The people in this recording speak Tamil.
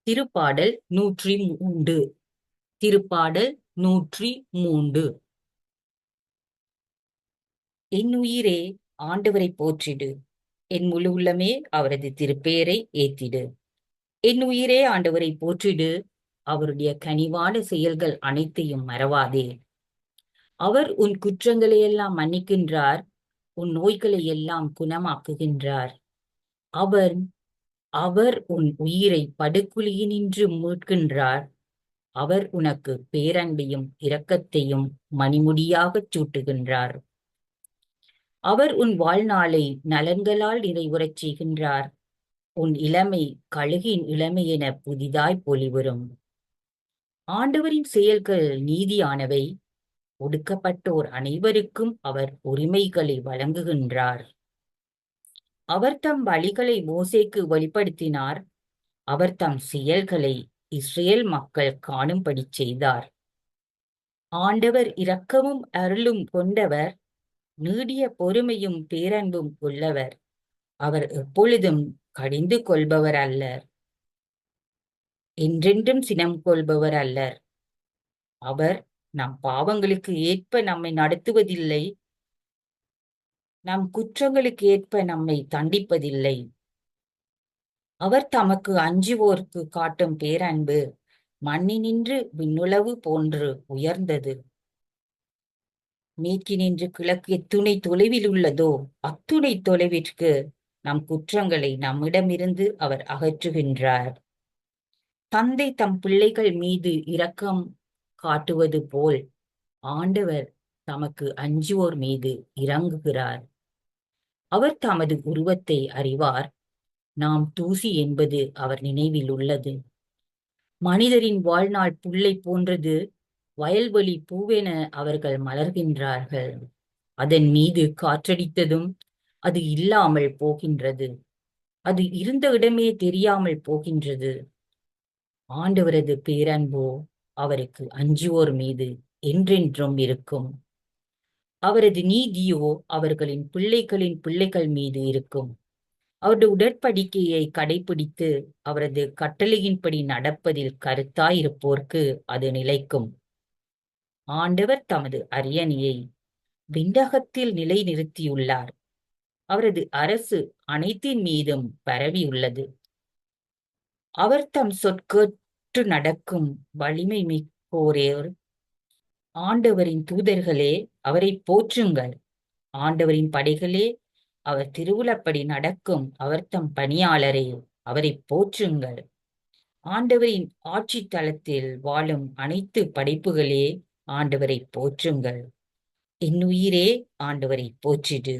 திருப்பாடல் 103. திருப்பாடல் 103. என் உயிரே ஆண்டவரை போற்றிடு. என் முழு உள்ளமே அவரது திருப்பெயரை ஏத்திடு. என் உயிரே ஆண்டவரை போற்றிடு. அவருடைய கனிவான செயல்கள் அனைத்தையும் மறவாதே. அவர் உன் குற்றங்களையெல்லாம் மன்னிக்கின்றார். உன் நோய்களை எல்லாம் குணமாக்குகின்றார். அவர் அவர் உன் உயிரை படுகுழியினின்று மீட்கின்றார். அவர் உனக்கு பேரன்பையும் இரக்கத்தையும் மணிமுடியாகச் சூட்டுகின்றார். அவர் உன் வாழ்நாளை நலன்களால் நிறைவுறச் செய்கின்றார். உன் இளமை கழுகின் இளமையென புதிதாய் பொலிவுறும். ஆண்டவரின் செயல்கள் நீதியானவை. ஒடுக்கப்பட்டோர் அனைவருக்கும் அவர் உரிமைகளை வழங்குகின்றார். அவர் தம் வழிகளை மோசேக்கு வெளிப்படுத்தினார். அவர் தம் செயல்களை இஸ்ரேல் மக்கள் காணும்படி செய்தார். ஆண்டவர் இரக்கமும் அருளும் கொண்டவர், நீடிய பொறுமையும் பேரன்பும் உள்ளவர். அவர் எப்பொழுதும் கடிந்து கொள்பவர் அல்லர், என்றென்றும் சினம் கொள்பவர் அல்லர். அவர் நம் பாவங்களுக்கு ஏற்ப நம்மை நடத்துவதில்லை, நம் குற்றங்களுக்கு ஏற்ப நம்மை தண்டிப்பதில்லை. அவர் தமக்கு அஞ்சுவோர்க்கு காட்டும் பேரன்பு மண்ணினின்று விண்ணுளவு போன்று உயர்ந்தது. மேற்கினின்று கிழக்கு எத்துணை தொலைவில் உள்ளதோ அத்துணை தொலைவிற்கு நம் குற்றங்களை நம்மிடமிருந்து அவர் அகற்றுகின்றார். தந்தை தம் பிள்ளைகள் மீது இரக்கம் காட்டுவது போல் ஆண்டவர் தமக்கு அஞ்சுவோர் மீது இரங்குகிறார். அவர் தமது உருவத்தை அறிவார். நாம் தூசி என்பது அவர் நினைவில் உள்ளது. மனிதரின் வாழ்நாள் புல்லை போன்றது. வயல்வெளி பூவென அவர்கள் மலர்கின்றார்கள். அதன் மீது காற்றடித்ததும் அது இல்லாமல் போகின்றது. அது இருந்த இடமே தெரியாமல் போகின்றது. ஆண்டவரது பேரன்போ அவருக்கு அஞ்சுவோர் மீது என்றென்றும் இருக்கும். அவரது நீதியோ அவர்களின் பிள்ளைகளின் பிள்ளைகள் மீது இருக்கும். அவரது உடன்படிக்கையை கடைபிடித்து அவரது கட்டளையின்படி நடப்பதில் கருத்தாயிருப்போர்க்கு அது நிலைக்கும். ஆண்டவர் தமது அரியணையை விண்ணகத்தில் நிலைநிறுத்தியுள்ளார். அவரது அரசு அனைத்தின் மீதும் பரவியுள்ளது. அவர் தம் சொற்கேட்டு நடக்கும் வலிமை மிக்கோரேர். ஆண்டவரின் தூதர்களே அவரை போற்றுங்கள். ஆண்டவரின் படைகளே அவர் திருவுளப்படி நடக்கும் அவர் தம் பணியாளரே அவரை போற்றுங்கள். ஆண்டவரின் ஆட்சி தளத்தில் வாழும் அனைத்து படைப்புகளே ஆண்டவரை போற்றுங்கள். என் உயிரே ஆண்டவரை போற்றிடு.